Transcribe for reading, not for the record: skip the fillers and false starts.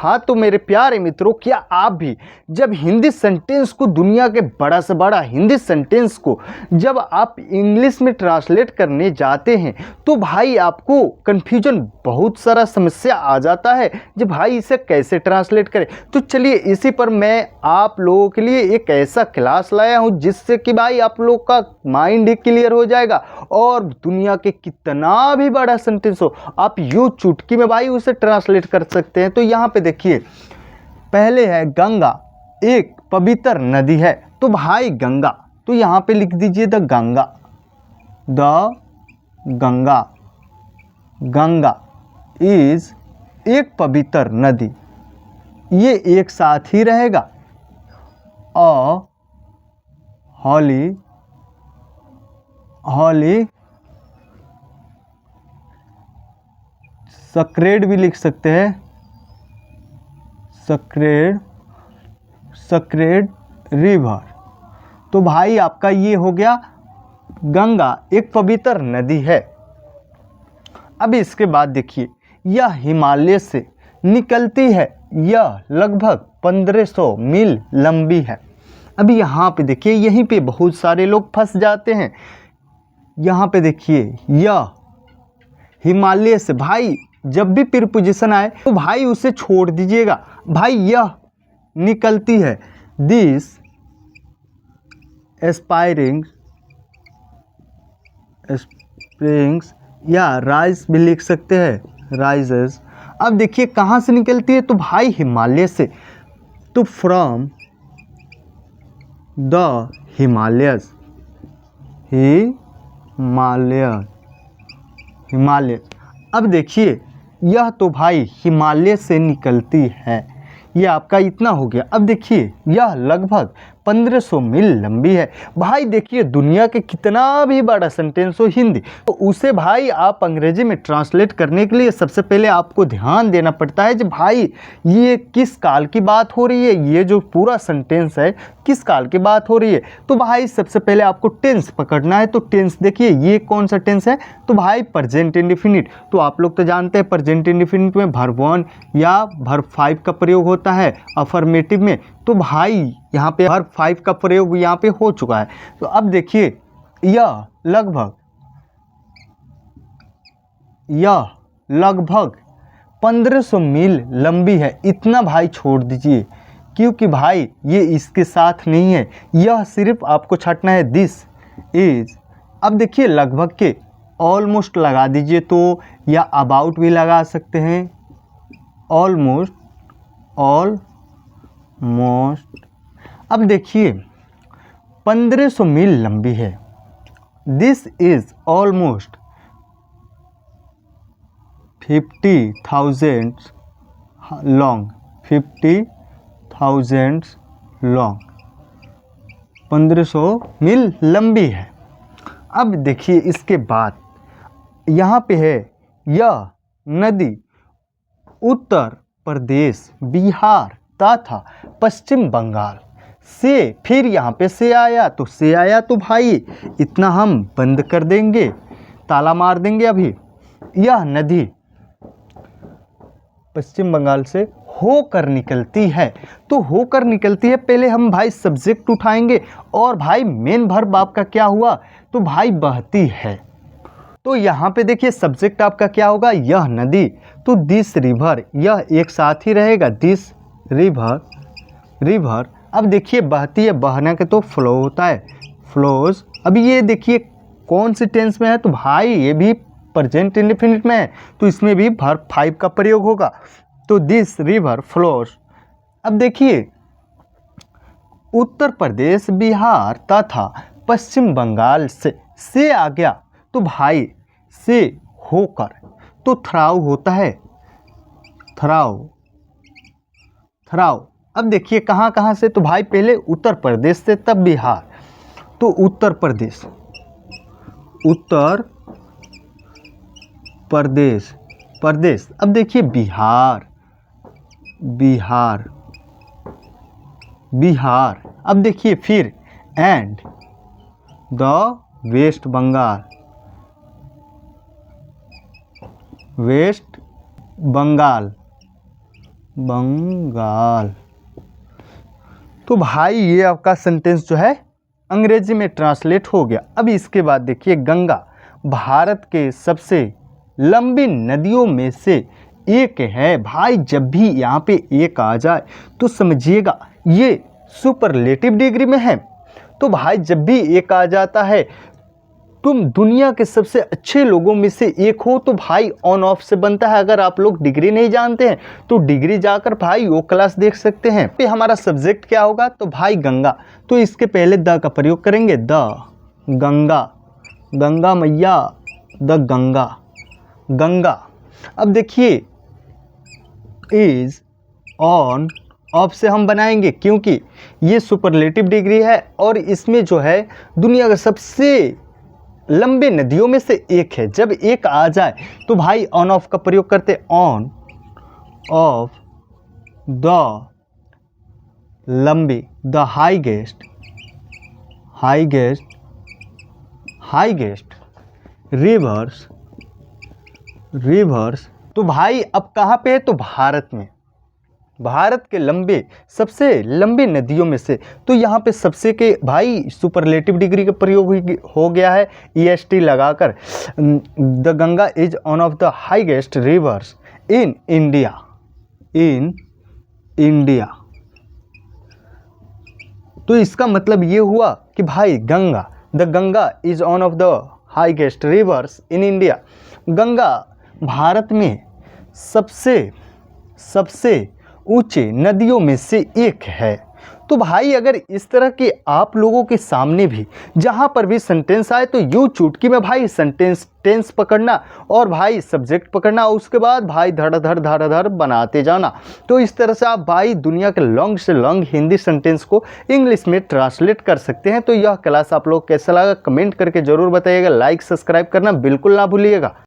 हाँ तो मेरे प्यारे मित्रों, क्या आप भी जब हिंदी सेंटेंस को, दुनिया के बड़ा से बड़ा हिंदी सेंटेंस को जब आप इंग्लिश में ट्रांसलेट करने जाते हैं तो भाई आपको कन्फ्यूजन, बहुत सारा समस्या आ जाता है कि भाई इसे कैसे ट्रांसलेट करें। तो चलिए इसी पर मैं आप लोगों के लिए एक ऐसा क्लास लाया हूँ जिससे कि भाई आप लोग का माइंड ही क्लियर हो जाएगा और दुनिया के कितना भी बड़ा सेंटेंस हो आप यूं चुटकी में भाई उसे ट्रांसलेट कर सकते हैं। तो यहाँ पे देखिए, पहले है गंगा एक पवित्र नदी है। तो भाई गंगा, तो यहाँ पे लिख दीजिए the Ganga, the Ganga. Ganga is एक पवित्र नदी, ये एक साथ ही रहेगा। अ हॉली, हॉली सक्रेड भी लिख सकते हैं, सक्रेड, सक्रेड रिवर। तो भाई आपका ये हो गया, गंगा एक पवित्र नदी है। अब इसके बाद देखिए, यह हिमालय से निकलती है, यह लगभग 1500 मील लंबी है। अभी यहाँ पे देखिए, यहीं पे बहुत सारे लोग फंस जाते हैं। यहाँ पे देखिए, यह हिमालय से, भाई जब भी प्रीपोजिशन आए तो भाई उसे छोड़ दीजिएगा। भाई यह निकलती है, दिस एस्पायरिंग स्प्रिंग्स, या राइज भी लिख सकते हैं, राइजेस। अब देखिए कहाँ से निकलती है, तो भाई हिमालय से। तो from the Himalayas, Himalaya, Himalaya. अब देखिए, यह तो भाई हिमालय से निकलती है, ये आपका इतना हो गया। अब देखिए, यह लगभग 1500 मील लंबी है। भाई देखिए, दुनिया के कितना भी बड़ा सेंटेंस हो हिंदी, तो उसे भाई आप अंग्रेजी में ट्रांसलेट करने के लिए सबसे पहले आपको ध्यान देना पड़ता है कि भाई ये किस काल की बात हो रही है, ये जो पूरा सेंटेंस है किस काल की बात हो रही है। तो भाई सबसे पहले आपको टेंस पकड़ना है। तो टेंस देखिए, ये कौन सा टेंस है, तो भाई प्रेजेंट इंडेफिनिट। तो आप लोग तो जानते हैं प्रेजेंट इंडेफिनिट में वर्ब 1 या वर्ब 5 का प्रयोग होता है अफर्मेटिव में। तो भाई यहाँ पे वर्ब 5 का प्रयोग यहाँ पे हो चुका है। तो अब देखिए, यह लगभग 1500 मील लंबी है। इतना भाई छोड़ दीजिए, क्योंकि भाई ये इसके साथ नहीं है, यह सिर्फ आपको छाटना है, दिस इज। अब देखिए, लगभग के ऑलमोस्ट लगा दीजिए, तो या अबाउट भी लगा सकते हैं, ऑलमोस्ट, ऑलमोस्ट। अब देखिए, 1500 मील लंबी है, this is almost 50,000 long, 50,000 long, 1500 मील लंबी है। अब देखिए, इसके बाद यहाँ पे है, यह नदी उत्तर प्रदेश, बिहार तथा पश्चिम बंगाल से, फिर यहाँ पे से आया, तो से आया, तो भाई इतना हम बंद कर देंगे, ताला मार देंगे अभी। यह नदी पश्चिम बंगाल से होकर निकलती है। तो होकर निकलती है, पहले हम भाई सब्जेक्ट उठाएंगे और भाई मेन वर्ब आपका क्या हुआ, तो भाई बहती है। तो यहाँ पे देखिए, सब्जेक्ट आपका क्या होगा, यह नदी। तो दिस रिवर, यह एक साथ ही रहेगा, दिस रिवर, रिवर। अब देखिए, बहती है, बहना के तो फ्लो होता है, फ्लोज। अब ये देखिए कौन सी टेंस में है, तो भाई ये भी प्रेजेंट इंडेफिनिट में है, तो इसमें भी वर्ब 5 का प्रयोग होगा। तो दिस रिवर फ्लोज। अब देखिए, उत्तर प्रदेश, बिहार तथा पश्चिम बंगाल से आ गया, तो भाई से होकर, तो थ्राउ होता है, थ्राउ, थ्राउ। अब देखिए कहाँ कहाँ से, तो भाई पहले उत्तर प्रदेश से, तब बिहार। तो उत्तर प्रदेश, उत्तर प्रदेश, प्रदेश। अब देखिए, बिहार, बिहार, बिहार। अब देखिए फिर, एंड द वेस्ट बंगाल, वेस्ट बंगाल, बंगाल। तो भाई ये आपका सेंटेंस जो है अंग्रेजी में ट्रांसलेट हो गया। अब इसके बाद देखिए, गंगा भारत के सबसे लंबी नदियों में से एक है। भाई जब भी यहाँ पे एक आ जाए तो समझिएगा ये सुपरलेटिव डिग्री में है। तो भाई जब भी एक आ जाता है, तुम दुनिया के सबसे अच्छे लोगों में से एक हो, तो भाई ऑन ऑफ से बनता है। अगर आप लोग डिग्री नहीं जानते हैं तो डिग्री जाकर भाई वो क्लास देख सकते हैं। फिर हमारा सब्जेक्ट क्या होगा, तो भाई गंगा। तो इसके पहले द का प्रयोग करेंगे, द गंगा, गंगा मैया, द गंगा, गंगा। अब देखिए इज, ऑन, ऑफ से हम बनाएंगे क्योंकि ये सुपरलेटिव डिग्री है और इसमें जो है दुनिया का सबसे लंबे नदियों में से एक है। जब एक आ जाए तो भाई ऑन ऑफ का प्रयोग करते, ऑन ऑफ द लंबी, the highest, highest, highest reverse, reverse. तो भाई अब कहाँ पे है, तो भारत में, भारत के लंबे सबसे लंबी नदियों में से। तो यहाँ पे सबसे के भाई सुपरलेटिव डिग्री का प्रयोग हो गया है EST लगाकर। The Ganga is one of the highest reverse in India, in India. तो इसका मतलब ये हुआ कि भाई Ganga, the Ganga is one of the highest reverse in India. Ganga Bharat में सबसे ऊंचे नदियों में से एक है। तो भाई अगर इस तरह के आप लोगों के सामने भी जहाँ पर भी सेंटेंस आए तो यूँ चुटकी में भाई सेंटेंस टेंस पकड़ना और भाई सब्जेक्ट पकड़ना, उसके बाद भाई धड़ बनाते जाना। तो इस तरह से आप भाई दुनिया के लॉन्ग से लॉन्ग हिंदी सेंटेंस को इंग्लिश में ट्रांसलेट कर सकते हैं। तो यह क्लास आप लोग कैसा लगा कमेंट करके ज़रूर बताइएगा। लाइक सब्सक्राइब करना बिल्कुल ना भूलिएगा।